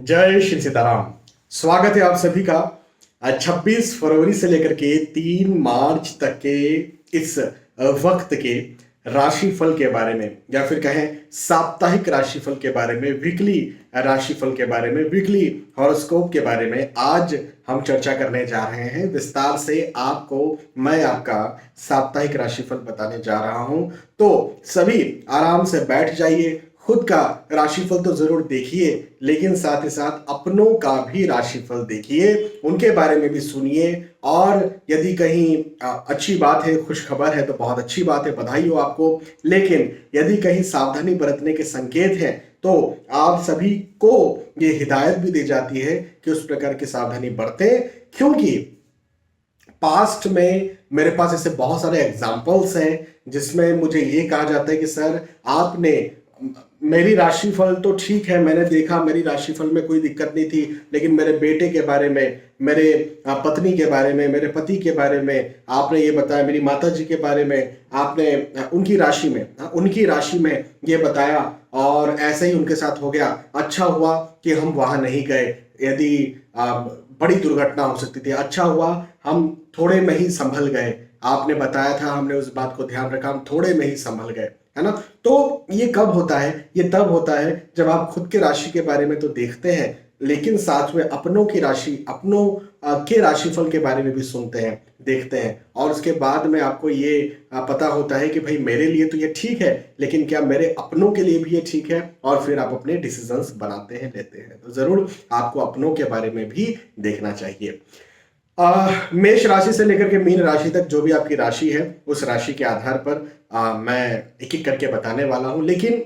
जय श्री सीताराम। स्वागत है आप सभी का 26 फरवरी से लेकर के 3 मार्च तक के इस वक्त के राशिफल के बारे में, या फिर कहें साप्ताहिक राशिफल के बारे में, वीकली राशिफल के बारे में, वीकली हॉरोस्कोप के बारे में आज हम चर्चा करने जा रहे हैं। विस्तार से मैं आपका साप्ताहिक राशिफल बताने जा रहा हूं, तो सभी आराम से बैठ जाइए। खुद का राशिफल तो जरूर देखिए, लेकिन साथ ही साथ अपनों का भी राशिफल देखिए, उनके बारे में भी सुनिए। और यदि कहीं अच्छी बात है, खुश खबर है, तो बहुत अच्छी बात है, बधाई हो आपको। लेकिन यदि कहीं सावधानी बरतने के संकेत हैं, तो आप सभी को ये हिदायत भी दी जाती है कि उस प्रकार की सावधानी बरतें, क्योंकि पास्ट में मेरे पास ऐसे बहुत सारे एग्जाम्पल्स हैं जिसमें मुझे ये कहा जाता है कि सर आपने मेरी राशिफल तो ठीक है, मैंने देखा मेरी राशिफल में कोई दिक्कत नहीं थी, लेकिन मेरे बेटे के बारे में, मेरे पत्नी के बारे में, मेरे पति के बारे में आपने ये बताया, मेरी माता जी के बारे में आपने उनकी राशि में ये बताया, और ऐसे ही उनके साथ हो गया। अच्छा हुआ कि हम वहां नहीं गए, यदि बड़ी दुर्घटना हो सकती थी। अच्छा हुआ हम थोड़े में ही संभल गए, आपने बताया था, हमने उस बात को ध्यान रखा, हम थोड़े में ही संभल गए, है ना। तो ये कब होता है? ये तब होता है जब आप खुद के राशि के बारे में तो देखते हैं, लेकिन साथ में अपनों के राशिफल के बारे में भी सुनते हैं, देखते हैं, और उसके बाद में आपको ये पता होता है कि भाई मेरे लिए तो ये ठीक है, लेकिन क्या मेरे अपनों के लिए भी ये ठीक है? और फिर आप अपने डिसीजंस बनाते हैं, लेते हैं। तो जरूर आपको अपनों के बारे में भी देखना चाहिए। मेष राशि से लेकर के मीन राशि तक जो भी आपकी राशि है, उस राशि के आधार पर मैं एक एक करके बताने वाला हूं। लेकिन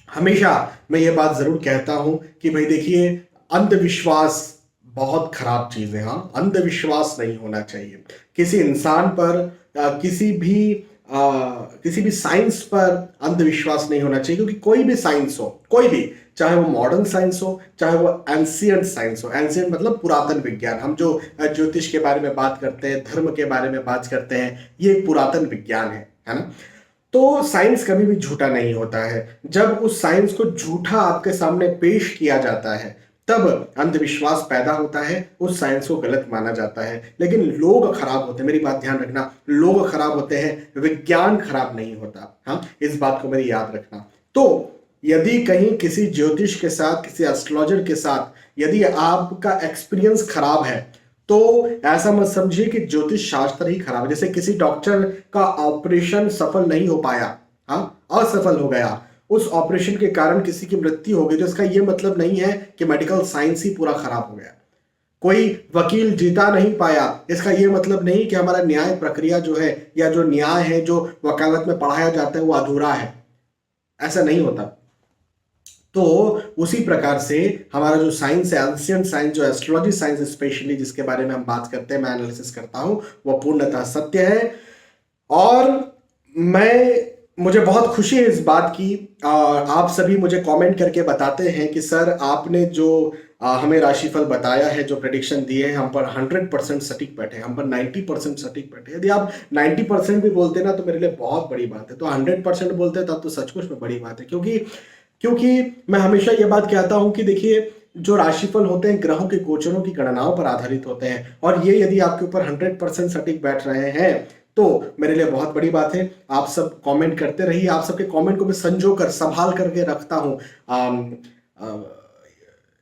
हमेशा मैं ये बात जरूर कहता हूं कि भाई देखिए, अंधविश्वास बहुत खराब चीज है। हाँ, अंधविश्वास नहीं होना चाहिए किसी इंसान पर, किसी भी साइंस पर अंधविश्वास नहीं होना चाहिए, क्योंकि कोई भी साइंस हो, कोई भी, चाहे वो मॉडर्न साइंस हो, चाहे वो एंशियंट साइंस हो। एंशियंट मतलब पुरातन विज्ञान। हम जो ज्योतिष के बारे में बात करते हैं, धर्म के बारे में बात करते हैं, ये एक पुरातन विज्ञान है ना। तो साइंस कभी भी झूठा नहीं होता है। जब उस साइंस को झूठा आपके सामने पेश किया जाता है, तब अंधविश्वास पैदा होता है, उस साइंस को गलत माना जाता है। लेकिन लोग खराब होते हैं, मेरी बात ध्यान रखना, लोग खराब होते हैं, विज्ञान खराब नहीं होता। हाँ, इस बात को मेरी याद रखना। तो यदि कहीं किसी ज्योतिष के साथ, किसी एस्ट्रोलॉजर के साथ यदि आपका एक्सपीरियंस खराब है, तो ऐसा मत समझिए कि ज्योतिष शास्त्र ही खराब है। जैसे किसी डॉक्टर का ऑपरेशन सफल नहीं हो पाया, हाँ, असफल हो गया, उस ऑपरेशन के कारण किसी की मृत्यु हो गई, तो इसका यह मतलब नहीं है कि मेडिकल साइंस ही पूरा खराब हो गया। कोई वकील जीता नहीं पाया, इसका यह मतलब नहीं कि हमारा न्याय प्रक्रिया जो है, या जो न्याय है, जो वकालत में पढ़ाया जाता है, वो अधूरा है। ऐसा नहीं होता। तो उसी प्रकार से हमारा जो साइंस है, एंशिएंट साइंस, जो एस्ट्रोलॉजी साइंस स्पेशली जिसके बारे में हम बात करते हैं, मैं एनालिसिस करता हूं, वो पूर्णतः सत्य है। और मुझे बहुत खुशी है इस बात की। आप सभी मुझे कमेंट करके बताते हैं कि सर आपने जो हमें राशिफल बताया है, जो प्रेडिक्शन दिए हैं, हम पर 100% सटीक बैठे, हम पर 90% सटीक बैठे। यदि आप 90% भी बोलते ना, तो मेरे लिए बहुत बड़ी बात है। तो 100% बोलते तब तो सचमुच में बड़ी बात है, क्योंकि मैं हमेशा ये बात कहता हूं कि देखिए, जो राशिफल होते हैं ग्रहों के गोचरों की गणनाओं पर आधारित होते हैं, और ये यदि आपके ऊपर 100% सटीक बैठ रहे हैं, तो मेरे लिए बहुत बड़ी बात है। आप सब कमेंट करते रहिए, आप सबके कमेंट को मैं संजो कर, संभाल करके रखता हूं।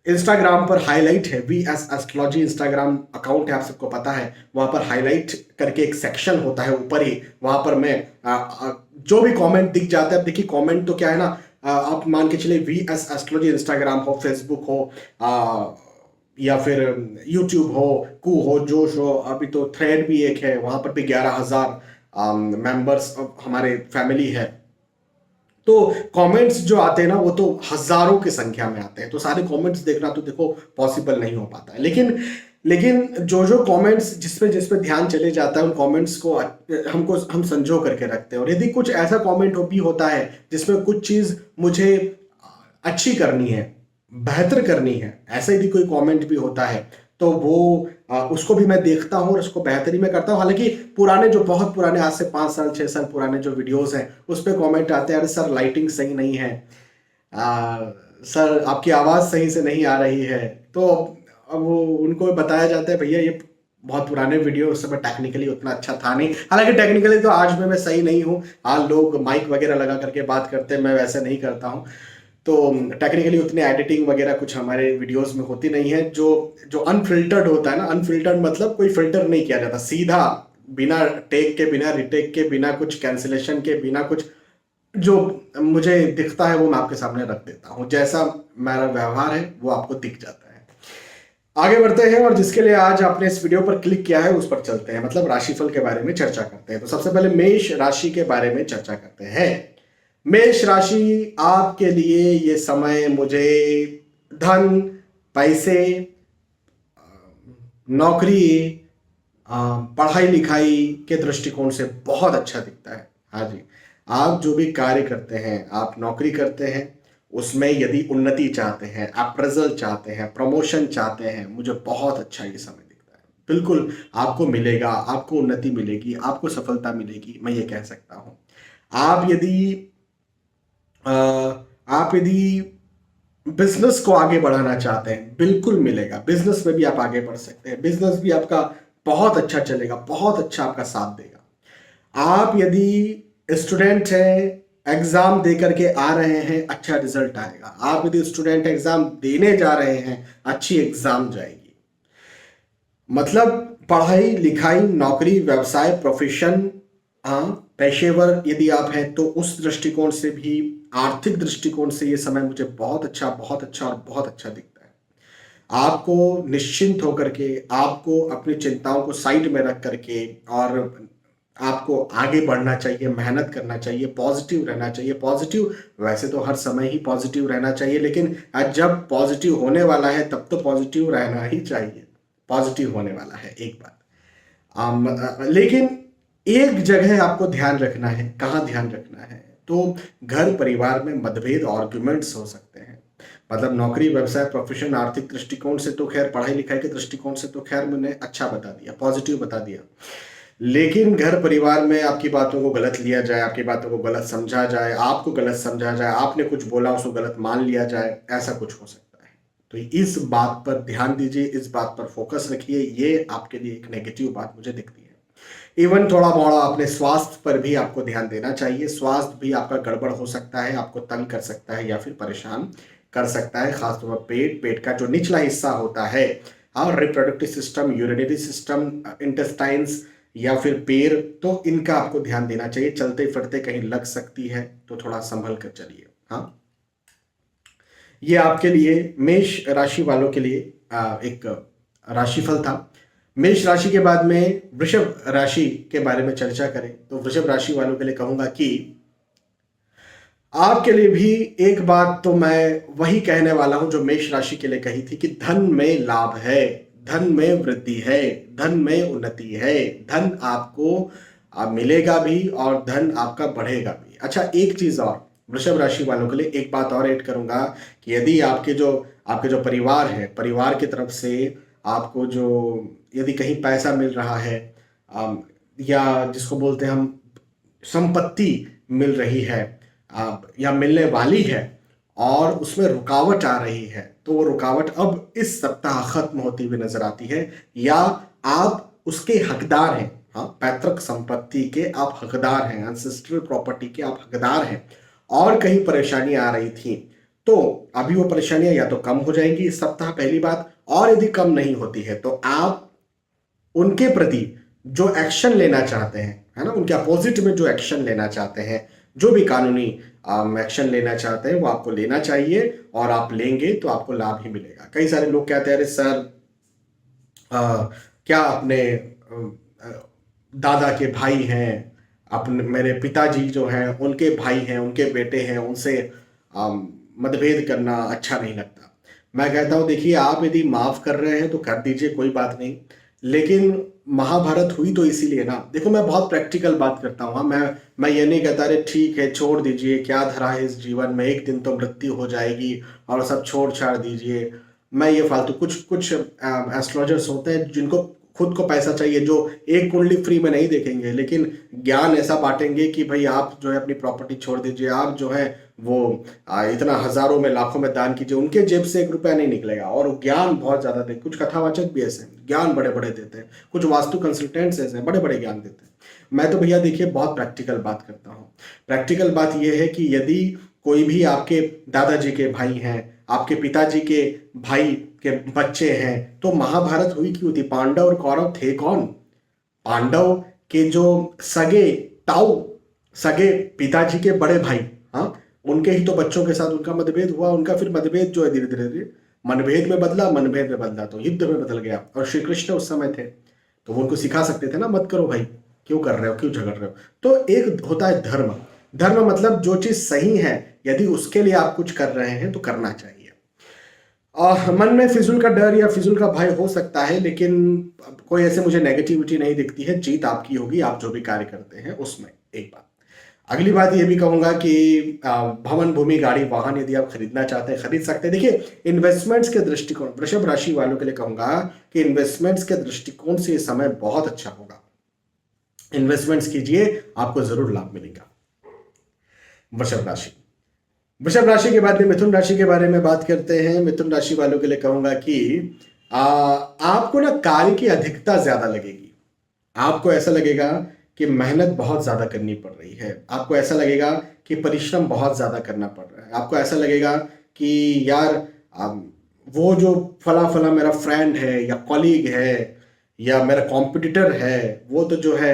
इंस्टाग्राम पर हाईलाइट है, VS एस्ट्रोलॉजी इंस्टाग्राम अकाउंट है, आप सबको पता है। वहां पर हाईलाइट करके एक सेक्शन होता है ऊपर ही, वहां पर मैं जो भी कमेंट दिख जाता है, देखिए कमेंट तो क्या है ना, आप मान के चलिए VS एस्ट्रोलॉजी इंस्टाग्राम हो, फेसबुक हो, या फिर यूट्यूब हो, कू हो, जोश हो, अभी तो थ्रेड भी एक है, वहां पर भी 11,000 मेंबर्स हमारे फैमिली है। तो कमेंट्स जो आते हैं ना, वो तो हजारों की संख्या में आते हैं, तो सारे कमेंट्स देखना तो देखो पॉसिबल नहीं हो पाता है। लेकिन जो कमेंट्स जिसपे ध्यान चले जाता है, उन कमेंट्स को हम संजो करके रखते हैं। और यदि कुछ ऐसा कमेंट भी होता है जिसमें कुछ चीज मुझे अच्छी करनी है, बेहतर करनी है, ऐसा यदि कोई कमेंट भी होता है, तो वो उसको भी मैं देखता हूँ और उसको बेहतरी में करता हूँ। हालांकि बहुत पुराने, आज से 5 साल 6 साल पुराने जो वीडियोस हैं, उस पर कमेंट आते हैं, अरे सर लाइटिंग सही नहीं है, सर आपकी आवाज़ सही से नहीं आ रही है। तो अब वो उनको बताया जाता है भैया ये बहुत पुराने वीडियो, उस समय टेक्निकली उतना अच्छा था नहीं। हालांकि टेक्निकली तो आज भी मैं सही नहीं हूँ। आज लोग माइक वगैरह लगा करके बात करते हैं, मैं वैसे नहीं करता हूँ। तो टेक्निकली उतनी एडिटिंग वगैरह कुछ हमारे वीडियोस में होती नहीं है। जो जो अनफिल्टर्ड होता है ना, अनफिल्टर्ड मतलब कोई फिल्टर नहीं किया जाता, सीधा बिना टेक के, बिना रिटेक के, बिना कुछ कैंसिलेशन के, बिना कुछ, जो मुझे दिखता है वो मैं आपके सामने रख देता हूँ। जैसा मेरा व्यवहार है वो आपको दिख जाता है। आगे बढ़ते हैं और जिसके लिए आज आपने इस वीडियो पर क्लिक किया है उस पर चलते हैं, मतलब राशिफल के बारे में चर्चा करते हैं। तो सबसे पहले मेष राशि के बारे में चर्चा करते हैं। मेष राशि, आपके लिए ये समय मुझे धन, पैसे, नौकरी, पढ़ाई लिखाई के दृष्टिकोण से बहुत अच्छा दिखता है। हाँ जी, आप जो भी कार्य करते हैं, आप नौकरी करते हैं, उसमें यदि उन्नति चाहते हैं, अप्रेजल चाहते हैं, प्रमोशन चाहते हैं, मुझे बहुत अच्छा ये समय दिखता है। बिल्कुल आपको मिलेगा, आपको उन्नति मिलेगी, आपको सफलता मिलेगी, मैं ये कह सकता हूँ। आप यदि आप यदि बिजनेस को आगे बढ़ाना चाहते हैं, बिल्कुल मिलेगा। बिजनेस में भी आप आगे बढ़ सकते हैं, बिजनेस भी आपका बहुत अच्छा चलेगा, बहुत अच्छा आपका साथ देगा। आप यदि स्टूडेंट हैं, एग्जाम दे करके आ रहे हैं, अच्छा रिजल्ट आएगा। आप यदि स्टूडेंट एग्जाम देने जा रहे हैं, अच्छी एग्जाम जाएगी। मतलब पढ़ाई लिखाई, नौकरी, व्यवसाय, प्रोफेशन, हाँ, पेशेवर यदि आप हैं तो उस दृष्टिकोण से भी, आर्थिक दृष्टिकोण से ये समय मुझे बहुत अच्छा, बहुत अच्छा और बहुत अच्छा दिखता है। आपको निश्चिंत होकर के, आपको अपनी चिंताओं को साइड में रख करके, और आपको आगे बढ़ना चाहिए, मेहनत करना चाहिए, पॉजिटिव रहना चाहिए। पॉजिटिव, वैसे तो हर समय ही पॉजिटिव रहना चाहिए, लेकिन आज जब पॉजिटिव होने वाला है तब तो पॉजिटिव रहना ही चाहिए। पॉजिटिव होने वाला है, एक बात। लेकिन एक जगह आपको ध्यान रखना है। कहाँ ध्यान रखना है? तो घर परिवार में मतभेद, आर्ग्यूमेंट्स हो सकते हैं। मतलब नौकरी, व्यवसाय, प्रोफेशन, आर्थिक दृष्टिकोण से तो खैर, पढ़ाई लिखाई के दृष्टिकोण से तो खैर मैंने अच्छा बता दिया, पॉजिटिव बता दिया। लेकिन घर परिवार में आपकी बातों को गलत लिया जाए, आपकी बातों को गलत समझा जाए, आपको गलत समझा जाए, आपने कुछ बोला उसको गलत मान लिया जाए, ऐसा कुछ हो सकता है। तो इस बात पर ध्यान दीजिए, इस बात पर फोकस रखिए। ये आपके लिए एक नेगेटिव बात मुझे दिखती है। इवन थोड़ा मोड़ा अपने स्वास्थ्य पर भी आपको ध्यान देना चाहिए। स्वास्थ्य भी आपका गड़बड़ हो सकता है, आपको तंग कर सकता है या फिर परेशान कर सकता है। खासतौर पर पेट का जो निचला हिस्सा होता है, और reproductive system, urinary system, intestines या फिर पैर, तो इनका आपको ध्यान देना चाहिए। चलते फिरते कहीं लग सकती है, तो थोड़ा संभल कर चलिए। हाँ, ये आपके लिए, मेष राशि वालों के लिए एक राशिफल था। मेष राशि के बाद में वृषभ राशि के बारे में चर्चा करें तो वृषभ राशि वालों के लिए कहूंगा कि आपके लिए भी एक बात तो मैं वही कहने वाला हूं जो मेष राशि के लिए कही थी, कि धन में लाभ है, धन में वृद्धि है, धन में उन्नति है, धन आपको मिलेगा भी और धन आपका बढ़ेगा भी। अच्छा, एक चीज और वृषभ राशि वालों के लिए एक बात और ऐड करूंगा, कि यदि आपके जो परिवार है, परिवार की तरफ से आपको जो यदि कहीं पैसा मिल रहा है, या जिसको बोलते हैं हम संपत्ति मिल रही है, या मिलने वाली है, और उसमें रुकावट आ रही है, तो वो रुकावट अब इस सप्ताह खत्म होती हुई नजर आती है, या आप उसके हकदार हैं। हाँ, पैतृक संपत्ति के आप हकदार हैं, एंसेस्ट्रल प्रॉपर्टी के आप हकदार हैं, और कहीं परेशानी आ रही थी, तो अभी वो परेशानियां या तो कम हो जाएंगी इस सप्ताह, पहली बात। और यदि कम नहीं होती है तो आप उनके प्रति जो एक्शन लेना चाहते हैं, है ना, उनके अपोजिट में जो एक्शन लेना चाहते हैं, जो भी कानूनी एक्शन लेना चाहते हैं, वो आपको लेना चाहिए, और आप लेंगे तो आपको लाभ ही मिलेगा। कई सारे लोग कहते हैं, अरे सर क्या अपने दादा के भाई हैं, अपने मेरे पिताजी जो हैं उनके भाई हैं, उनके बेटे हैं, उनसे मतभेद करना अच्छा नहीं लगता। मैं कहता हूं, देखिए, आप यदि माफ कर रहे हैं तो कर दीजिए, कोई बात नहीं। लेकिन महाभारत हुई तो इसीलिए ना। देखो, मैं बहुत प्रैक्टिकल बात करता हूँ। हाँ, मैं ये नहीं कहता अरे ठीक है छोड़ दीजिए, क्या धरा है इस जीवन में, एक दिन तो मृत्यु हो जाएगी और सब छोड़ छाड़ दीजिए। मैं ये फालतू, कुछ कुछ एस्ट्रोलॉजर्स होते हैं जिनको खुद को पैसा चाहिए, जो एक कुंडली फ्री में नहीं देखेंगे, लेकिन ज्ञान ऐसा बांटेंगे कि भाई आप जो है अपनी प्रॉपर्टी छोड़ दीजिए, आप जो है वो इतना हजारों में लाखों में दान कीजिए, उनके जेब से 1 रुपया नहीं निकलेगा। और ज्ञान बहुत ज्यादा दे, कुछ कथावाचक भी ऐसे हैं, ज्ञान बड़े बड़े देते हैं, कुछ वास्तु कंसल्टेंट्स ऐसे हैं, बड़े बड़े ज्ञान देते हैं। मैं तो भैया देखिए बहुत प्रैक्टिकल बात करता हूँ। प्रैक्टिकल बात यह है कि यदि कोई भी आपके दादाजी के भाई हैं, आपके पिताजी के भाई के बच्चे हैं, तो महाभारत हुई क्यों थी? पांडव और कौरव थे कौन? पांडव के जो सगे ताऊ, सगे पिताजी के बड़े भाई, हाँ, उनके ही तो बच्चों के साथ उनका मतभेद हुआ। उनका फिर मतभेद जो है धीरे धीरे धीरे मनभेद में बदला, मनभेद में बदला तो युद्ध में बदल गया। और श्री कृष्ण उस समय थे तो वो उनको सिखा सकते थे ना, मत करो भाई, क्यों कर रहे हो, क्यों झगड़ रहे हो। तो एक होता है धर्म। धर्म मतलब जो चीज सही है, यदि उसके लिए आप कुछ कर रहे हैं तो करना चाहिए। मन में फिजूल का डर या फिजूल का भय हो सकता है, लेकिन कोई ऐसे मुझे नेगेटिविटी नहीं दिखती है। जीत आपकी होगी, आप जो भी कार्य करते हैं उसमें। एक बात, अगली बात ये भी कहूंगा कि भवन, भूमि, गाड़ी, वाहन यदि आप खरीदना चाहते हैं खरीद सकते हैं। देखिए, इन्वेस्टमेंट्स के दृष्टिकोण, वृषभ राशि वालों के लिए कहूंगा कि इन्वेस्टमेंट्स के दृष्टिकोण से ये समय बहुत अच्छा होगा। इन्वेस्टमेंट्स कीजिए, आपको जरूर लाभ मिलेगा। वृषभ राशि, वृषभ राशि के बाद में मिथुन राशि के बारे में बात करते हैं। मिथुन राशि वालों के लिए कहूंगा कि आपको ना कार्य की अधिकता ज्यादा लगेगी। आपको ऐसा लगेगा कि मेहनत बहुत ज्यादा करनी पड़ रही है। आपको ऐसा लगेगा कि परिश्रम बहुत ज्यादा करना पड़ रहा है। आपको ऐसा लगेगा कि यार वो जो फला फला मेरा फ्रेंड है या कॉलीग है या मेरा कॉम्पिटिटर है, वो तो जो है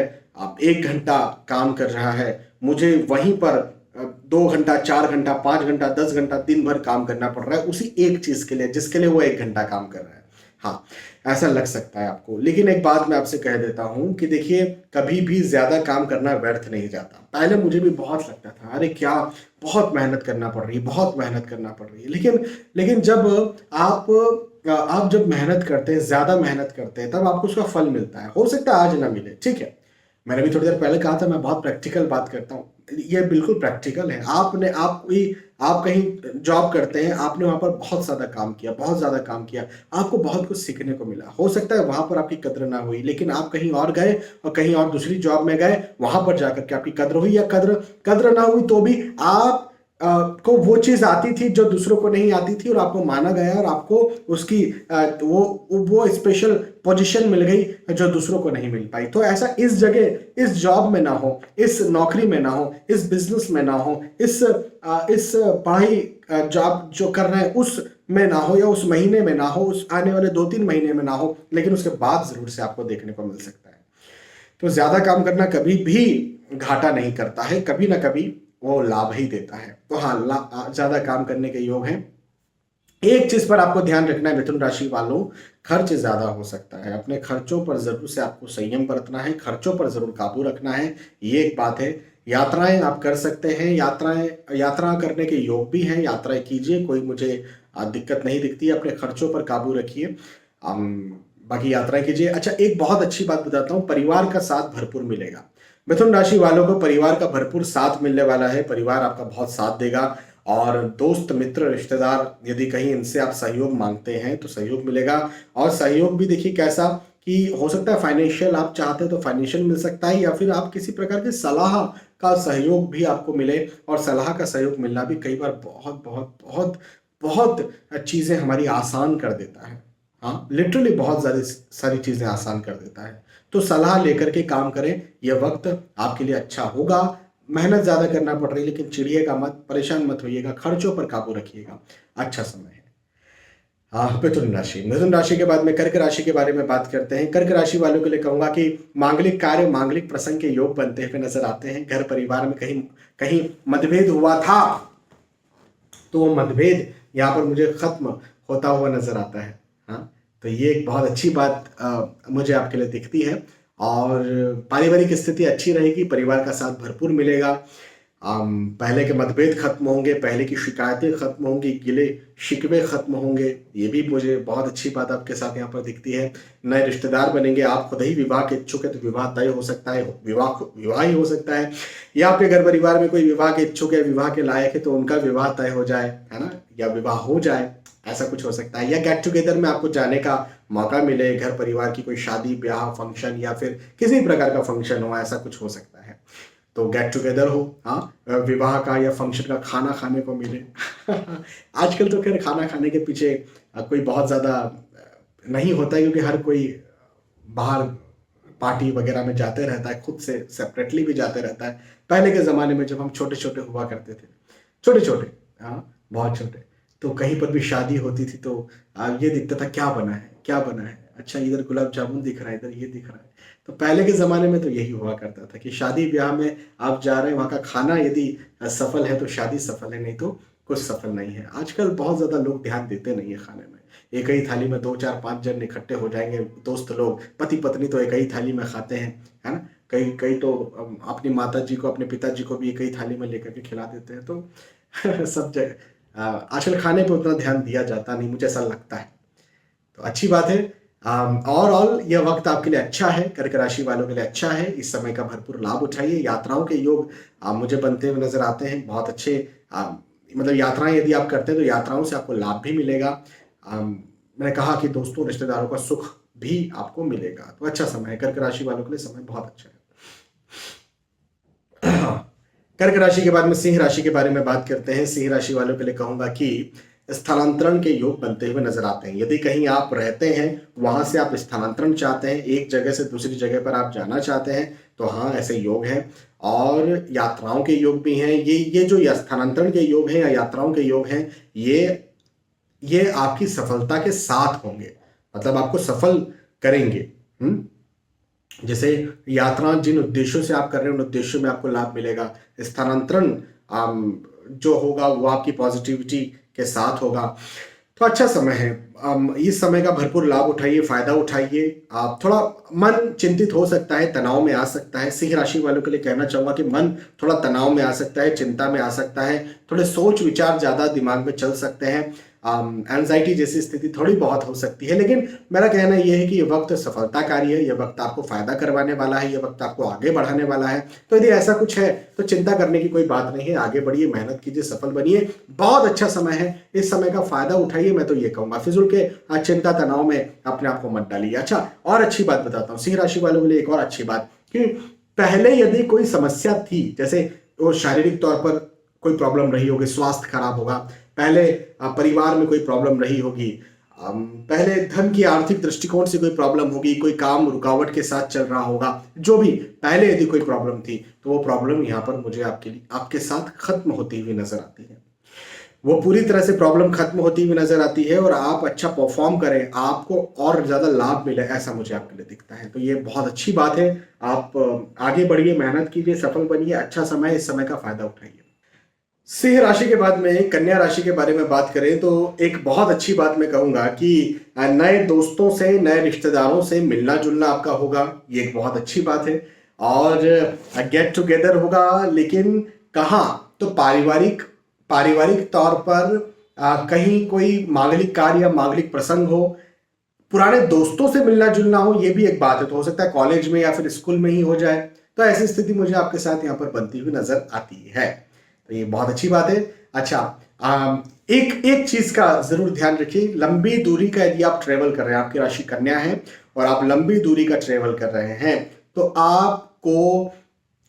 1 घंटा काम कर रहा है, मुझे वहीं पर 2 घंटा, 4 घंटा, 5 घंटा, 10 घंटा, दिन भर काम करना पड़ रहा है उसी एक चीज के लिए जिसके लिए वो 1 घंटा काम कर रहा है। हाँ, ऐसा लग सकता है आपको, लेकिन एक बात मैं आपसे कह देता हूं कि देखिए, कभी भी ज्यादा काम करना व्यर्थ नहीं जाता। पहले मुझे भी बहुत लगता था, अरे क्या बहुत मेहनत करना पड़ रही है, बहुत मेहनत करना पड़ रही है। लेकिन जब आप जब मेहनत करते हैं, ज्यादा मेहनत करते हैं, तब आपको उसका फल मिलता है। हो सकता है आज ना मिले, ठीक है। मैंने भी थोड़ी देर पहले कहा था मैं बहुत प्रैक्टिकल बात करता हूँ, ये बिल्कुल प्रैक्टिकल है। आप कहीं जॉब करते हैं, आपने वहां पर बहुत ज्यादा काम किया, बहुत ज्यादा काम किया, आपको बहुत कुछ सीखने को मिला। हो सकता है वहां पर आपकी कद्र ना हुई, लेकिन आप कहीं और गए और कहीं और दूसरी जॉब में गए, वहां पर जाकर के आपकी कद्र हुई, या कद्र ना हुई तो भी आप को वो चीज आती थी जो दूसरों को नहीं आती थी, और आपको माना गया और आपको उसकी वो स्पेशल पोजीशन मिल गई जो दूसरों को नहीं मिल पाई। तो ऐसा इस जगह, इस जॉब में ना हो, इस नौकरी में ना हो, इस बिजनेस में ना हो, इस पढ़ाई जॉब जो कर रहे हैं उस में ना हो, या उस महीने में ना हो, उस आने वाले 2-3 महीने में ना हो, लेकिन उसके बाद जरूर से आपको देखने को मिल सकता है। तो ज्यादा काम करना कभी भी घाटा नहीं करता है, कभी ना कभी वो लाभ ही देता है। तो हाँ, ज्यादा काम करने के योग हैं। एक चीज पर आपको ध्यान रखना है मिथुन राशि वालों, खर्च ज्यादा हो सकता है। अपने खर्चों पर जरूर से आपको संयम बरतना है, खर्चों पर जरूर काबू रखना है, ये एक बात है। यात्राएं आप कर सकते हैं, यात्रा करने के योग भी हैं, यात्राएं कीजिए, कोई मुझे दिक्कत नहीं दिखती। अपने खर्चों पर काबू रखिए, बाकी यात्राएं कीजिए। अच्छा, एक बहुत अच्छी बात बताता हूँ, परिवार का साथ भरपूर मिलेगा। मिथुन राशि वालों को परिवार का भरपूर साथ मिलने वाला है, परिवार आपका बहुत साथ देगा। और दोस्त, मित्र, रिश्तेदार, यदि कहीं इनसे आप सहयोग मांगते हैं तो सहयोग मिलेगा। और सहयोग भी देखिए कैसा कि हो सकता है फाइनेंशियल आप चाहते हैं तो फाइनेंशियल मिल सकता है, या फिर आप किसी प्रकार की सलाह का सहयोग भी आपको मिले। और सलाह का सहयोग मिलना भी कई बार बहुत बहुत बहुत बहुत चीजें हमारी आसान कर देता है। हाँ, लिटरली बहुत सारी चीजें आसान कर देता है। तो सलाह लेकर के काम करें, यह वक्त आपके लिए अच्छा होगा। मेहनत ज्यादा करना पड़ रही है, लेकिन चिढ़िएगा मत, परेशान मत होइएगा, खर्चों पर काबू रखिएगा, अच्छा समय है। हाँ, मिथुन राशि के बाद में कर्क राशि के बारे में बात करते हैं। कर्क राशि वालों के लिए कहूंगा कि मांगलिक कार्य, मांगलिक प्रसंग के योग बनते हुए नजर आते हैं। घर परिवार में कहीं कहीं मतभेद हुआ था तो वो मतभेद यहाँ पर मुझे खत्म होता हुआ नजर आता है। हाँ, तो ये एक बहुत अच्छी बात मुझे आपके लिए दिखती है। और पारिवारिक स्थिति अच्छी रहेगी, परिवार का साथ भरपूर मिलेगा। पहले के मतभेद खत्म होंगे, पहले की शिकायतें खत्म होंगी, गिले शिकवे खत्म होंगे। ये भी मुझे बहुत अच्छी बात आपके साथ यहाँ पर दिखती है। नए रिश्तेदार बनेंगे, आप खुद ही विवाह के इच्छुक है तो विवाह तय हो सकता है, विवाह ही हो सकता है। या आपके घर परिवार में कोई विवाह के इच्छुक है, विवाह के लायक है, तो उनका विवाह तय हो जाए, है ना, या विवाह हो जाए, ऐसा कुछ हो सकता है। या गेट टुगेदर में आपको जाने का मौका मिले, घर परिवार की कोई शादी ब्याह फंक्शन या फिर किसी प्रकार का फंक्शन हो, ऐसा कुछ हो सकता है, तो गेट टुगेदर हो, हाँ, विवाह का या फंक्शन का खाना खाने को मिले। आजकल तो खैर खाना खाने के पीछे कोई बहुत ज़्यादा नहीं होता है, क्योंकि हर कोई बाहर पार्टी वगैरह में जाते रहता है, खुद से सेपरेटली भी जाते रहता है। पहले के ज़माने में जब हम छोटे छोटे हुआ करते थे, छोटे छोटे, हाँ, बहुत छोटे, तो कहीं पर भी शादी होती थी तो ये दिखता था क्या बना है, क्या बना है, अच्छा इधर गुलाब जामुन दिख रहा है, इधर ये दिख रहा है। तो पहले के ज़माने में तो यही हुआ करता था कि शादी ब्याह में आप जा रहे हैं, वहाँ का खाना यदि सफल है तो शादी सफल है, नहीं तो कुछ सफल नहीं है। आजकल बहुत ज़्यादा लोग ध्यान देते नहीं है खाने में। एक ही थाली में 2 4 5 जन इकट्ठे हो जाएंगे, दोस्त लोग, पति पत्नी तो एक ही थाली में खाते हैं, है ना। कई कई तो अपनी माता जी को, अपने पिताजी को भी एक ही थाली में लेकर के खिला देते हैं। तो सब जगह आजकल खाने पे उतना ध्यान दिया जाता नहीं, मुझे ऐसा लगता है। तो अच्छी बात है। ओवरऑल यह वक्त आपके लिए अच्छा है, कर्क राशि वालों के लिए अच्छा है। इस समय का भरपूर लाभ उठाइए। यात्राओं के योग मुझे बनते हुए नजर आते हैं, बहुत अच्छे। मतलब यात्राएं यदि आप करते हैं तो यात्राओं से आपको लाभ भी मिलेगा। मैंने कहा कि दोस्तों रिश्तेदारों का सुख भी आपको मिलेगा, तो अच्छा समय है कर्क राशि वालों के लिए, समय बहुत अच्छा है। कर्क राशि के बाद में सिंह राशि के बारे में बात करते हैं। सिंह राशि वालों के लिए कहूंगा कि स्थानांतरण के योग बनते हुए नजर आते हैं। यदि कहीं आप रहते हैं, वहां से आप स्थानांतरण चाहते हैं, एक जगह से दूसरी जगह पर आप जाना चाहते हैं, तो हाँ, ऐसे योग हैं। और यात्राओं के योग भी हैं। ये जो स्थानांतरण के योग हैं या यात्राओं के योग हैं, ये आपकी सफलता के साथ होंगे, मतलब आपको सफल करेंगे। जैसे यात्रा जिन उद्देश्यों से आप कर रहे हैं, उन उद्देश्यों में आपको लाभ मिलेगा। स्थानांतरण जो होगा वो आपकी पॉजिटिविटी के साथ होगा। तो अच्छा समय है। इस समय का भरपूर लाभ उठाइए, फायदा उठाइए। आप थोड़ा मन चिंतित हो सकता है, तनाव में आ सकता है। सिंह राशि वालों के लिए कहना चाहूंगा कि मन थोड़ा तनाव में आ सकता है, चिंता में आ सकता है, थोड़े सोच विचार ज्यादा दिमाग में चल सकते हैं। एंजाइटी जैसी स्थिति थोड़ी बहुत हो सकती है, लेकिन मेरा कहना यह है कि यह वक्त सफलताकारी है, यह वक्त आपको फायदा करवाने वाला है, यह वक्त आपको आगे बढ़ाने वाला है। तो यदि ऐसा कुछ है तो चिंता करने की कोई बात नहीं है, आगे बढ़िए, मेहनत कीजिए, सफल बनिए। बहुत अच्छा समय है, इस समय का फायदा उठाइए। मैं तो ये कहूंगा फिजूल के चिंता तनाव में अपने आप को मत डालिए। अच्छा, और अच्छी बात बताता हूँ सिंह राशि वालों के लिए, एक और अच्छी बात कि पहले यदि कोई समस्या थी, जैसे वो शारीरिक तौर पर कोई प्रॉब्लम रही होगी, स्वास्थ्य खराब होगा, पहले परिवार में कोई प्रॉब्लम रही होगी, पहले धन की आर्थिक दृष्टिकोण से कोई प्रॉब्लम होगी, कोई काम रुकावट के साथ चल रहा होगा, जो भी पहले यदि कोई प्रॉब्लम थी, तो वो प्रॉब्लम यहाँ पर मुझे आपके साथ खत्म होती हुई नजर आती है। वो पूरी तरह से प्रॉब्लम खत्म होती हुई नजर आती है और आप अच्छा परफॉर्म करें, आपको और ज्यादा लाभ मिले, ऐसा मुझे आपके लिए दिखता है। तो ये बहुत अच्छी बात है। आप आगे बढ़िए, मेहनत कीजिए, सफल बनिए। अच्छा समय है, इस समय का फायदा उठाइए। सिंह राशि के बाद में कन्या राशि के बारे में बात करें तो एक बहुत अच्छी बात मैं कहूंगा कि नए दोस्तों से, नए रिश्तेदारों से मिलना जुलना आपका होगा, ये एक बहुत अच्छी बात है। और गेट टुगेदर होगा, लेकिन कहाँ, तो पारिवारिक पारिवारिक तौर पर कहीं कोई मांगलिक कार्य या मांगलिक प्रसंग हो, पुराने दोस्तों से मिलना जुलना हो, ये भी एक बात है। तो हो सकता है कॉलेज में या फिर स्कूल में ही हो जाए। तो ऐसी स्थिति मुझे आपके साथ यहाँ पर बनती हुई नजर आती है, तो ये बहुत अच्छी बात है। अच्छा, एक एक चीज का जरूर ध्यान रखिए, लंबी दूरी का यदि आप ट्रेवल कर रहे हैं, आपकी राशि कन्या है और आप लंबी दूरी का ट्रेवल कर रहे हैं, तो आपको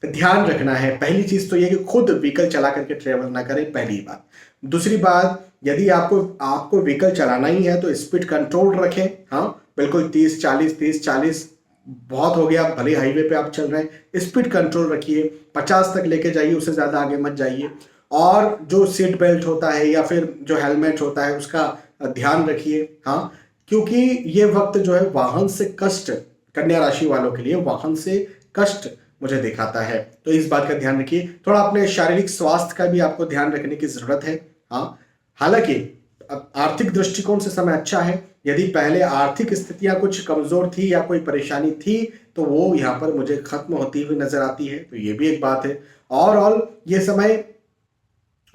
ध्यान रखना है। पहली चीज तो यह कि खुद व्हीकल चला करके ट्रेवल ना करें, पहली बात। दूसरी बात, यदि आपको व्हीकल चलाना ही है तो स्पीड कंट्रोल रखें। हाँ, बिल्कुल 30 40 बहुत हो गया, भले हाईवे पे आप चल रहे हैं, स्पीड कंट्रोल रखिए, 50 तक लेके जाइए, उससे ज्यादा आगे मत जाइए। और जो सीट बेल्ट होता है या फिर जो हेलमेट होता है उसका ध्यान रखिए। हाँ, क्योंकि ये वक्त जो है वाहन से कष्ट, कन्या राशि वालों के लिए वाहन से कष्ट मुझे दिखाता है, तो इस बात का ध्यान रखिए। थोड़ा अपने शारीरिक स्वास्थ्य का भी आपको ध्यान रखने की जरूरत है। हाँ, हालांकि आर्थिक दृष्टिकोण से समय अच्छा है। यदि पहले आर्थिक स्थितियां कुछ कमजोर थी या कोई परेशानी थी, तो वो यहाँ पर मुझे खत्म होती हुई नजर आती है, तो ये भी एक बात है। ओवरऑल ये समय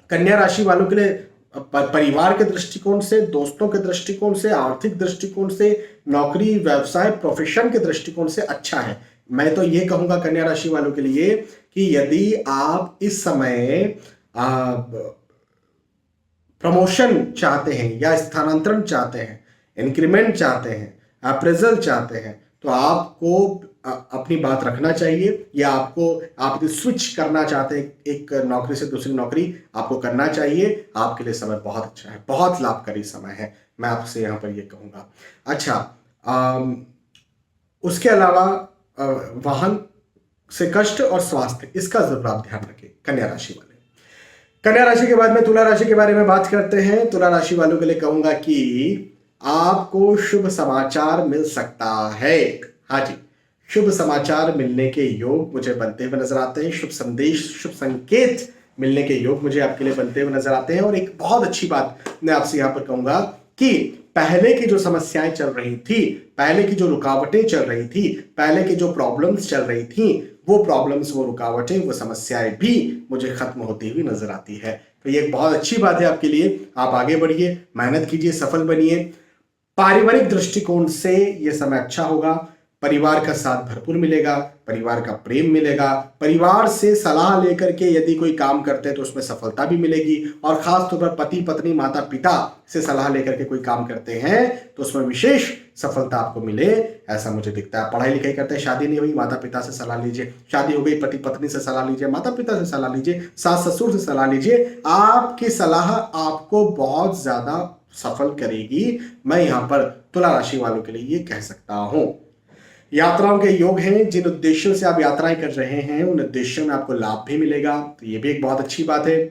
कन्या राशि वालों के लिए परिवार के दृष्टिकोण से, दोस्तों के दृष्टिकोण से, आर्थिक दृष्टिकोण से, नौकरी व्यवसाय प्रोफेशन के दृष्टिकोण से अच्छा है। मैं तो ये कहूंगा कन्या राशि वालों के लिए कि यदि आप इस समय प्रमोशन चाहते हैं या स्थानांतरण चाहते हैं, इंक्रीमेंट चाहते हैं, अप्रेजल चाहते हैं तो आपको अपनी बात रखना चाहिए, या आप यदि स्विच करना चाहते हैं एक नौकरी से दूसरी नौकरी, आपको करना चाहिए। आपके लिए समय बहुत अच्छा है, बहुत लाभकारी समय है, मैं आपसे यहाँ पर ये कहूँगा। अच्छा, उसके अलावा वाहन से कष्ट और स्वास्थ्य, इसका जरूर आप ध्यान रखें कन्या राशि वाले। कन्या राशि के बाद में तुला राशि के बारे में बात करते हैं। तुला राशि वालों के लिए कहूंगा कि आपको शुभ समाचार मिल सकता है। हाँ जी, शुभ समाचार मिलने के योग मुझे बनते हुए नजर आते हैं। शुभ संदेश, शुभ संकेत मिलने के योग मुझे आपके लिए बनते हुए नजर आते हैं। और एक बहुत अच्छी बात मैं आपसे यहां पर कहूंगा कि पहले की जो समस्याएं चल रही थी, पहले की जो रुकावटें चल रही थी, पहले की जो प्रॉब्लम्स चल रही थी, वो प्रॉब्लम्स, वो रुकावटें, वो समस्याएं भी मुझे खत्म होती हुई नजर आती है। तो ये एक बहुत अच्छी बात है आपके लिए। आप आगे बढ़िए, मेहनत कीजिए, सफल बनिए। पारिवारिक दृष्टिकोण से यह समय अच्छा होगा। परिवार का साथ भरपूर मिलेगा, परिवार का प्रेम मिलेगा। परिवार से सलाह लेकर के यदि कोई काम करते हैं तो उसमें सफलता भी मिलेगी। और खास तौर पर पति पत्नी माता पिता से सलाह लेकर के कोई काम करते हैं तो उसमें विशेष सफलता आपको मिले, ऐसा मुझे दिखता है। पढ़ाई लिखाई करते हैं, शादी नहीं हुई, माता पिता से सलाह लीजिए। शादी हो गई, पति पत्नी से सलाह लीजिए, माता पिता से सलाह लीजिए, सास ससुर से सलाह लीजिए। आपकी सलाह आपको बहुत ज्यादा सफल करेगी। मैं यहां पर तुला राशि वालों के लिए ये कह सकता हूं। यात्राओं के योग हैं। जिन उद्देश्यों से आप यात्राएं कर रहे हैं उन उद्देश्यों में आपको लाभ भी मिलेगा, तो ये भी एक बहुत अच्छी बात है।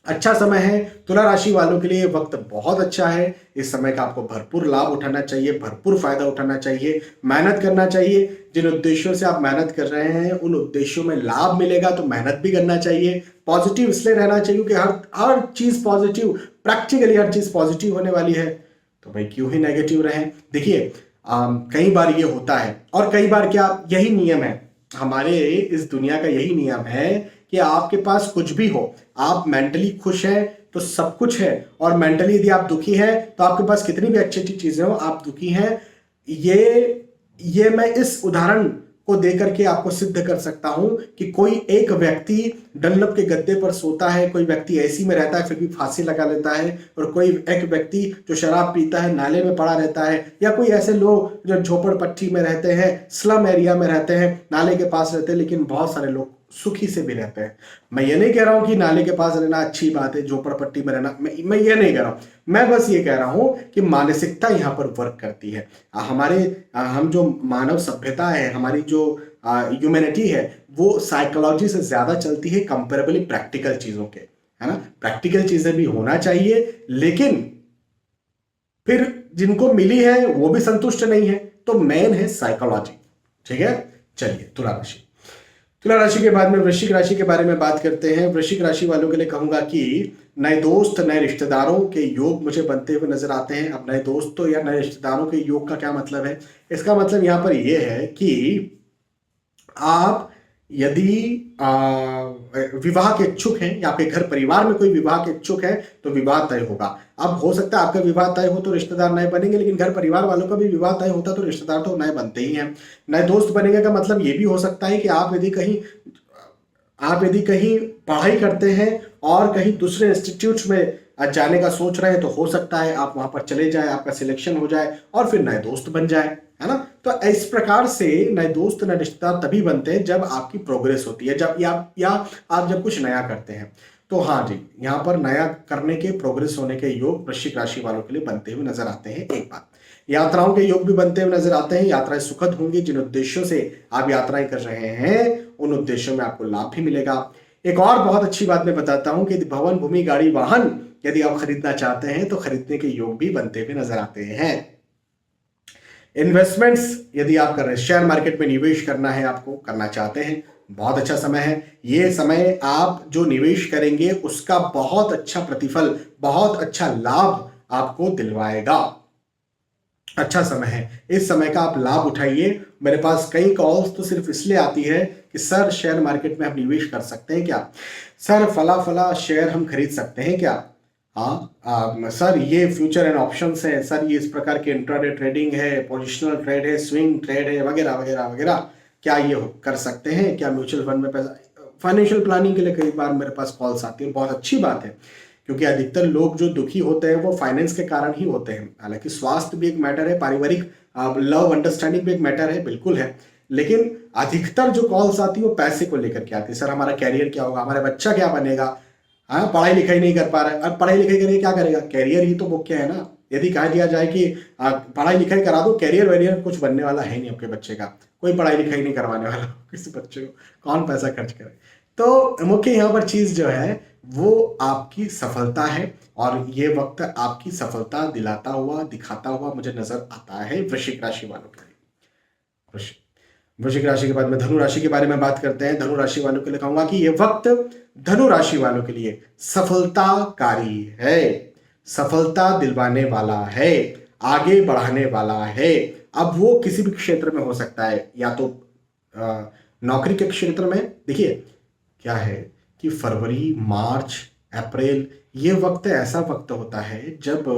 अच्छा समय है तुला राशि वालों के लिए, वक्त बहुत अच्छा है। इस समय का आपको भरपूर लाभ उठाना चाहिए, भरपूर फायदा उठाना चाहिए, मेहनत करना चाहिए। जिन उद्देश्यों से आप मेहनत कर रहे हैं उन उद्देश्यों में लाभ मिलेगा, तो मेहनत भी करना चाहिए। पॉजिटिव इसलिए रहना चाहिए कि हर चीज पॉजिटिव, प्रैक्टिकली हर चीज पॉजिटिव होने वाली है, तो भाई क्यों ही नेगेटिव रहें। देखिए, कई बार ये होता है, और कई बार क्या, यही नियम है हमारे इस दुनिया का, यही नियम है कि आपके पास कुछ भी हो, आप मेंटली खुश हैं तो सब कुछ है, और मेंटली यदि आप दुखी हैं तो आपके पास कितनी भी अच्छी अच्छी चीजें हो, आप दुखी हैं। ये मैं इस उदाहरण को देकर के आपको सिद्ध कर सकता हूं कि कोई एक व्यक्ति डनलप के गद्दे पर सोता है, कोई व्यक्ति एसी में रहता है फिर भी फांसी लगा लेता है, और कोई एक व्यक्ति जो शराब पीता है नाले में पड़ा रहता है, या कोई ऐसे लोग जो झोपड़पट्टी में रहते हैं, स्लम एरिया में रहते हैं, नाले के पास रहते हैं, लेकिन बहुत सारे लोग सुखी से भी रहते हैं। मैं ये नहीं कह रहा हूं कि नाले के पास रहना अच्छी बात है, झोपड़पट्टी में रहना, मैं ये नहीं कह रहा हूं। मैं बस ये कह रहा हूं कि मानसिकता यहां पर वर्क करती है। हम जो मानव सभ्यता है, हमारी जो ह्यूमैनिटी है, वो साइकोलॉजी से ज्यादा चलती है कंपेरेबली प्रैक्टिकल चीजों के, है ना। प्रैक्टिकल चीजें भी होना चाहिए, लेकिन फिर जिनको मिली है वो भी संतुष्ट नहीं है, तो मेन है साइकोलॉजी। ठीक है, चलिए तुला राशि। तुला राशि के बाद में वृश्चिक राशि के बारे में बात करते हैं। वृश्चिक राशि वालों के लिए कहूंगा कि नए दोस्त, नए रिश्तेदारों के योग मुझे बनते हुए नजर आते हैं। अब नए दोस्तों या नए रिश्तेदारों के योग का क्या मतलब है? इसका मतलब यहां पर यह है कि आप यदि विवाह के इच्छुक हैं, या आपके घर परिवार में कोई विवाह के इच्छुक है तो विवाह तय होगा। अब हो सकता है आपका विवाह तय हो तो रिश्तेदार नए बनेंगे, लेकिन घर परिवार वालों का भी विवाह तय होता तो रिश्तेदार तो नए बनते ही हैं। नए दोस्त बनेंगे का मतलब ये भी हो सकता है कि आप यदि कहीं पढ़ाई करते हैं और कहीं दूसरे इंस्टीट्यूट में जाने का सोच रहे हैं, तो हो सकता है आप वहां पर चले जाए, आपका सिलेक्शन हो जाए और फिर नए दोस्त बन जाए, है ना। तो इस प्रकार से नए दोस्त, नए रिश्तेदार तभी बनते हैं जब आपकी प्रोग्रेस होती है, जब या आप जब कुछ नया करते हैं। तो हाँ जी, यहाँ पर नया करने के, प्रोग्रेस होने के योग वृश्चिक राशि वालों के लिए बनते हुए नजर आते हैं। एक बात, यात्राओं के योग भी बनते हुए नजर आते हैं। यात्राएं सुखद होंगी। जिन उद्देश्यों से आप यात्राएं कर रहे हैं उन उद्देश्यों में आपको लाभ भी मिलेगा। एक और बहुत अच्छी बात मैं बताता हूं कि भवन, भूमि, गाड़ी, वाहन यदि आप खरीदना चाहते हैं तो खरीदने के योग भी बनते हुए नजर आते हैं। इन्वेस्टमेंट्स यदि आप कर रहे हैं, शेयर मार्केट में निवेश करना है, आपको करना चाहते हैं, बहुत अच्छा समय है। ये समय आप जो निवेश करेंगे उसका बहुत अच्छा प्रतिफल, बहुत अच्छा लाभ आपको दिलवाएगा। अच्छा समय है, इस समय का आप लाभ उठाइए। मेरे पास कई कॉल्स तो सिर्फ इसलिए आती है कि सर शेयर मार्केट में हम निवेश कर सकते हैं क्या, सर फला फला शेयर हम खरीद सकते हैं क्या, हाँ सर ये फ्यूचर एंड ऑप्शंस है, सर ये इस प्रकार के इंट्राडे ट्रेडिंग है, पोजिशनल ट्रेड है, स्विंग ट्रेड है, वगैरह वगैरह वगैरह, क्या ये कर सकते हैं क्या म्यूचुअल फंड में पैसा। फाइनेंशियल प्लानिंग के लिए कई बार मेरे पास कॉल्स आती है, बहुत अच्छी बात है, क्योंकि अधिकतर लोग जो दुखी होते हैं वो फाइनेंस के कारण ही होते हैं। हालांकि स्वास्थ्य भी एक मैटर है, पारिवारिक लव अंडरस्टैंडिंग भी एक मैटर है, बिल्कुल है, लेकिन अधिकतर जो कॉल्स आती है वो पैसे को लेकर के आती है। सर हमारा कैरियर क्या होगा, हमारा बच्चा क्या बनेगा, हाँ पढ़ाई लिखाई नहीं कर पा रहा है। अब पढ़ाई लिखाई करके क्या करेगा, कैरियर ही तो मुख्य है ना। यदि कहा दिया जाए कि पढ़ाई लिखाई करा दो, कैरियर वैरियर कुछ बनने वाला है नहीं आपके बच्चे का, कोई पढ़ाई लिखाई नहीं करवाने वाला किसी बच्चे को, कौन पैसा खर्च करे। तो मुख्य यहाँ पर चीज जो है वो आपकी सफलता है, और ये वक्त आपकी सफलता दिलाता हुआ दिखाता हुआ मुझे नजर आता है वृश्चिक राशि वालों के लिए। वृश्चिक राशि के बाद में धनु राशि के बारे में बात करते हैं। धनु राशि वालों के लिए कहूंगा कि ये वक्त धनु राशि वालों के लिए सफलताकारी है, सफलता दिलवाने वाला है, आगे बढ़ाने वाला है। अब वो किसी भी क्षेत्र में हो सकता है, या तो नौकरी के क्षेत्र में। देखिए क्या है कि फरवरी, मार्च, अप्रैल ये वक्त ऐसा वक्त होता है जब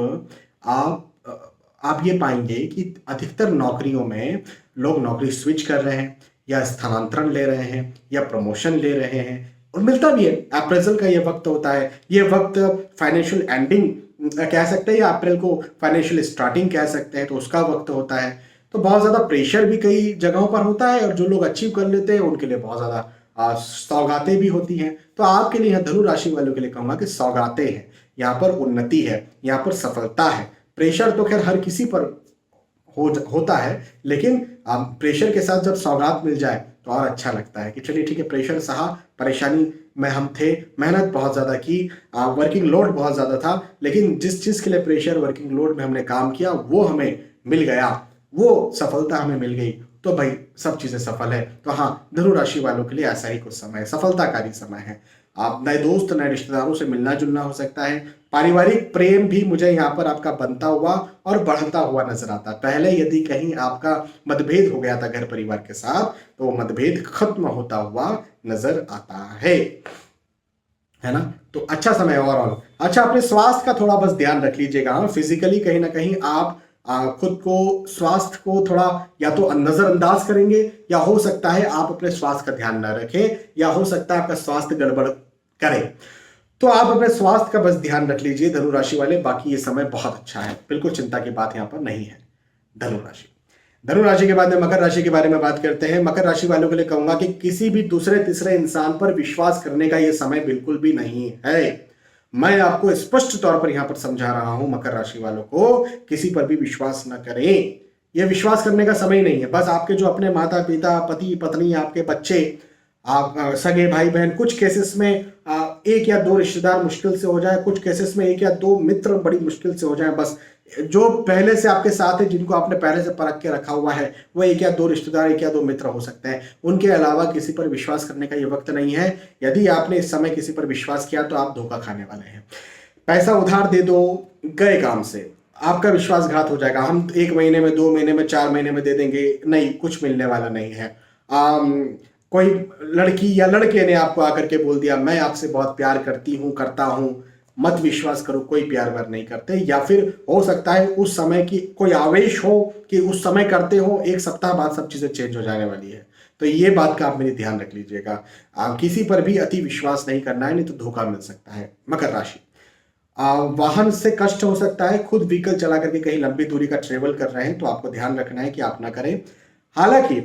आप ये पाएंगे कि अधिकतर नौकरियों में लोग नौकरी स्विच कर रहे हैं, या स्थानांतरण ले रहे हैं, या प्रमोशन ले रहे हैं, और मिलता भी है। अप्रैल का ये वक्त होता है, ये वक्त फाइनेंशियल एंडिंग कह सकते हैं, या अप्रैल को फाइनेंशियल स्टार्टिंग कह सकते हैं, तो उसका वक्त होता है। तो बहुत ज़्यादा प्रेशर भी कई जगहों पर होता है, और जो लोग अचीव कर लेते हैं उनके लिए बहुत ज़्यादा सौगातें भी होती हैं। तो आपके लिए यहाँ धनु राशि वालों के लिए कहूँगा कि सौगातें हैं, यहाँ पर उन्नति है, यहाँ पर सफलता है। प्रेशर तो खैर हर किसी पर होता है, लेकिन प्रेशर के साथ जब सौगात मिल जाए तो और अच्छा लगता है कि चलिए ठीक है, प्रेशर सहा, परेशानी में हम थे, मेहनत बहुत ज़्यादा की, वर्किंग लोड बहुत ज़्यादा था, लेकिन जिस चीज़ के लिए प्रेशर, वर्किंग लोड में हमने काम किया वो हमें मिल गया, वो सफलता हमें मिल गई, तो भाई सब चीज़ें सफल है। तो हाँ, धनु राशि वालों के लिए ऐसा ही कुछ समय है, सफलताकारी समय है। आप नए दोस्त, नए रिश्तेदारों से मिलना जुलना हो सकता है। पारिवारिक प्रेम भी मुझे यहाँ पर आपका बनता हुआ और बढ़ता हुआ नजर आता है। पहले यदि कहीं आपका मतभेद हो गया था घर परिवार के साथ, तो वो मतभेद खत्म होता हुआ नजर आता है ना। तो अच्छा समय ओवरऑल। अच्छा, अपने स्वास्थ्य का थोड़ा बस ध्यान रख लीजिएगा। फिजिकली कहीं ना कहीं आप खुद को, स्वास्थ्य को थोड़ा या तो नजरअंदाज करेंगे, या हो सकता है आप अपने स्वास्थ्य का ध्यान न रखें, या हो सकता है आपका स्वास्थ्य गड़बड़ करे। तो आप अपने स्वास्थ्य का बस ध्यान रख लीजिए धनु राशि वाले। बाकी ये समय बहुत अच्छा है, बिल्कुल चिंता की बात यहाँ पर नहीं है। धनु राशि के बाद में मकर राशि के बारे में बात करते हैं। मकर राशि वालों के लिए कहूंगा कि किसी भी दूसरे तीसरे इंसान पर विश्वास करने का ये समय बिल्कुल भी नहीं है। मैं आपको स्पष्ट तौर पर यहां पर समझा रहा हूं, मकर राशि वालों को किसी पर भी विश्वास न करें। यह विश्वास करने का समय नहीं है। बस आपके जो अपने माता पिता, पति पत्नी, आपके बच्चे, आप सगे भाई बहन, कुछ केसेस में एक या दो रिश्तेदार मुश्किल से हो जाए, कुछ केसेस में एक या दो मित्र बड़ी मुश्किल से हो जाए। बस जो पहले से आपके साथ है, जिनको आपने पहले से परख के रखा हुआ है, वो एक या दो रिश्तेदार, एक या दो मित्र हो सकते हैं। उनके अलावा किसी पर विश्वास करने का ये वक्त नहीं है। यदि आपने इस समय किसी पर विश्वास किया तो आप धोखा खाने वाले हैं। पैसा उधार दे दो गए काम से, आपका विश्वासघात हो जाएगा। हम 1 महीने में, 2 महीने में, 4 महीने में दे देंगे, नहीं, कुछ मिलने वाला नहीं है। कोई लड़की या लड़के ने आपको आकर के बोल दिया मैं आपसे बहुत प्यार करती हूँ, करता हूँ, मत विश्वास करो, कोई प्यार व्यार नहीं करते। या फिर हो सकता है उस समय की कोई आवेश हो कि उस समय करते हो, 1 सप्ताह बाद सब चीजें चेंज हो जाने वाली है। तो ये बात का आप मेरी ध्यान रख लीजिएगा। किसी पर भी अति विश्वास नहीं करना है, नहीं तो धोखा मिल सकता है। मकर राशि, वाहन से कष्ट हो सकता है। खुद व्हीकल चला करके कहीं लंबी दूरी का ट्रेवल कर रहे हैं तो आपको ध्यान रखना है कि आप ना करें। हालांकि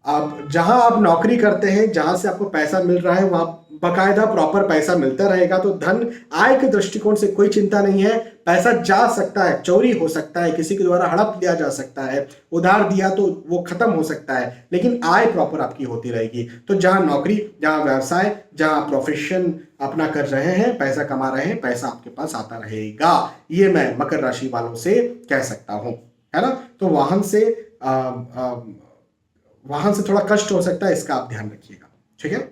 आप जहां आप नौकरी करते हैं, जहां से आपको पैसा मिल रहा है, वहां बकायदा प्रॉपर पैसा मिलता रहेगा। तो धन आय के दृष्टिकोण से कोई चिंता नहीं है। पैसा जा सकता है, चोरी हो सकता है, किसी के द्वारा हड़प लिया जा सकता है, उधार दिया तो वो खत्म हो सकता है, लेकिन आय प्रॉपर आपकी होती रहेगी। तो जहां नौकरी, जहां व्यवसाय, जहां प्रोफेशन अपना कर रहे हैं, पैसा कमा रहे हैं, पैसा आपके पास आता रहेगा। ये मैं मकर राशि वालों से कह सकता हूं, है ना। तो वाहन से थोड़ा कष्ट हो सकता है, इसका आप ध्यान रखिएगा, ठीक है।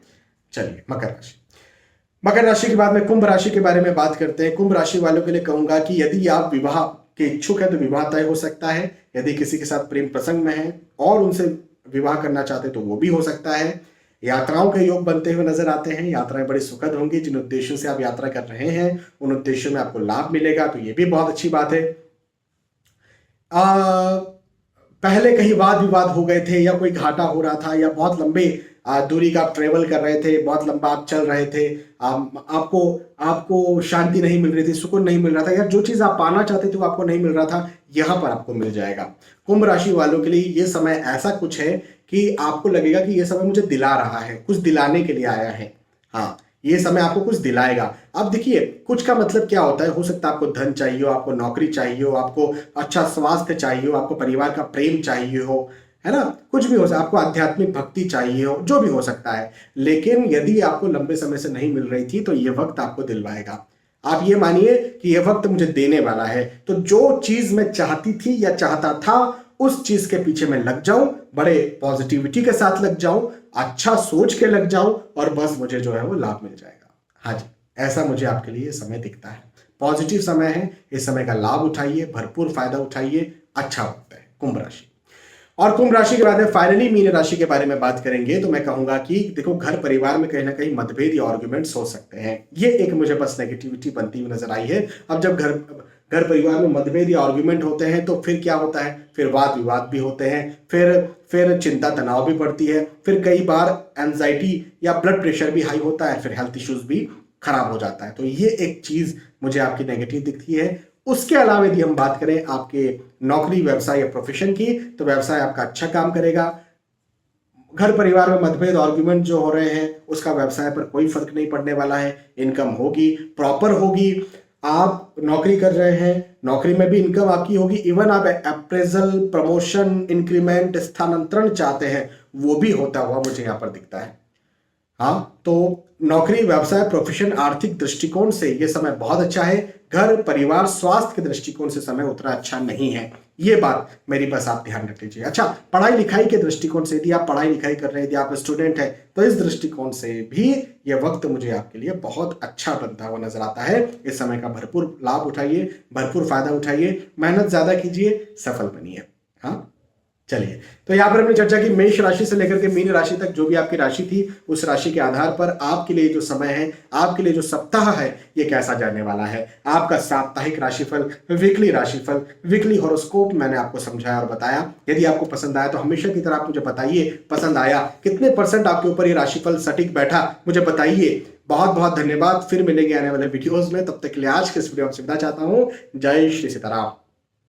चलिए, मकर राशि के बाद में कुंभ राशि के बारे में बात करते हैं। कुंभ राशि वालों के लिए कहूंगा कि यदि आप विवाह के इच्छुक है तो विवाह तय हो सकता है। यदि किसी के साथ प्रेम प्रसंग में है और उनसे विवाह करना चाहते तो वो भी हो सकता है। यात्राओं के योग बनते हुए नजर आते हैं। यात्राएं बड़ी सुखद होंगी। जिन उद्देश्यों से आप यात्रा कर रहे हैं उन उद्देश्यों में आपको लाभ मिलेगा, तो ये भी बहुत अच्छी बात है। पहले कहीं वाद विवाद हो गए थे, या कोई घाटा हो रहा था, या बहुत लंबे दूरी का आप ट्रेवल कर रहे थे, बहुत लंबा आप चल रहे थे, आपको आपको शांति नहीं मिल रही थी, सुकून नहीं मिल रहा था, या जो चीज आप पाना चाहते थे वो आपको नहीं मिल रहा था, यहां पर आपको मिल जाएगा। कुंभ राशि वालों के लिए ये समय ऐसा कुछ है कि आपको लगेगा कि ये समय मुझे दिला रहा है, कुछ दिलाने के लिए आया है। हाँ, ये समय आपको कुछ दिलाएगा। अब देखिए, कुछ का मतलब क्या होता है, हो सकता है आपको धन चाहिए हो, आपको नौकरी चाहिए हो, आपको अच्छा स्वास्थ्य चाहिए हो, आपको परिवार का प्रेम चाहिए हो, है ना, कुछ भी हो सकता है, आपको आध्यात्मिक भक्ति चाहिए हो, जो भी हो सकता है। लेकिन यदि आपको लंबे समय से नहीं मिल रही थी तो ये वक्त आपको दिलवाएगा। आप ये मानिए कि ये वक्त मुझे देने वाला है। तो जो चीज मैं चाहती थी या चाहता था, उस चीज के पीछे मैं लग जाऊं, बड़े पॉजिटिविटी के साथ लग जाऊं, अच्छा सोच के लग जाऊं, और बस मुझे जो है वो लाभ मिल जाएगा। हाँ जी, ऐसा मुझे आपके लिए समय दिखता है। पॉजिटिव समय है, इस समय का लाभ उठाइए, भरपूर फायदा उठाइए, अच्छा वक्त है कुंभ राशि। और कुंभ राशि के बाद में फाइनली मीन राशि के बारे में बात करेंगे, तो मैं कहूंगा कि देखो, घर परिवार में कहीं ना कहीं मतभेद या आर्ग्यूमेंट्स हो सकते हैं। ये एक मुझे बस नेगेटिविटी बनती हुई नजर आई है। अब जब घर परिवार में मतभेद या आर्ग्यूमेंट होते हैं तो फिर क्या होता है, फिर वाद विवाद भी होते हैं, फिर चिंता तनाव भी बढ़ती है, फिर कई बार एंजाइटी या ब्लड प्रेशर भी हाई होता है, फिर हेल्थ इश्यूज भी खराब हो जाता है। तो ये एक चीज मुझे आपकी नेगेटिव दिखती है। उसके अलावा यदि हम बात करें आपके नौकरी, व्यवसाय या प्रोफेशन की, तो व्यवसाय आपका अच्छा काम करेगा। घर परिवार में मतभेद, आर्ग्यूमेंट जो हो रहे हैं, उसका व्यवसाय पर कोई फर्क नहीं पड़ने वाला है। इनकम होगी, प्रॉपर होगी। आप नौकरी कर रहे हैं, नौकरी में भी इनकम आपकी होगी। इवन आप अप्रेजल, प्रमोशन, इंक्रीमेंट, स्थानांतरण चाहते हैं, वो भी होता हुआ मुझे यहां पर दिखता है। हाँ, तो नौकरी, व्यवसाय, प्रोफेशन, आर्थिक दृष्टिकोण से यह समय बहुत अच्छा है। घर परिवार, स्वास्थ्य के दृष्टिकोण से समय उतना अच्छा नहीं है। ये बात मेरी बस आप ध्यान रख लीजिए। अच्छा, पढ़ाई लिखाई के दृष्टिकोण से, यदि आप पढ़ाई लिखाई कर रहे हैं, यदि आप स्टूडेंट हैं, तो इस दृष्टिकोण से भी यह वक्त मुझे आपके लिए बहुत अच्छा बनता हुआ नजर आता है। इस समय का भरपूर लाभ उठाइए, भरपूर फायदा उठाइए, मेहनत ज्यादा कीजिए, सफल बनिए। हाँ, चलिए, तो यहां पर हमने चर्चा की मेष राशि से लेकर के मीन राशि तक, जो भी आपकी राशि थी, उस राशि के आधार पर आपके लिए जो समय है, आपके लिए जो सप्ताह है, ये कैसा जाने वाला है। आपका साप्ताहिक राशिफल, वीकली राशिफल, वीकली हॉरोस्कोप मैंने आपको समझाया और बताया। यदि आपको पसंद आया तो हमेशा की तरह आप मुझे बताइए, पसंद आया, कितने % आपके ऊपर ये राशिफल सटीक बैठा, मुझे बताइए। बहुत बहुत धन्यवाद। फिर मिलेंगे आने वाले वीडियोज में, तब तक के लिए आज के इस वीडियो में विदा चाहता हूं। जय श्री सीताराम।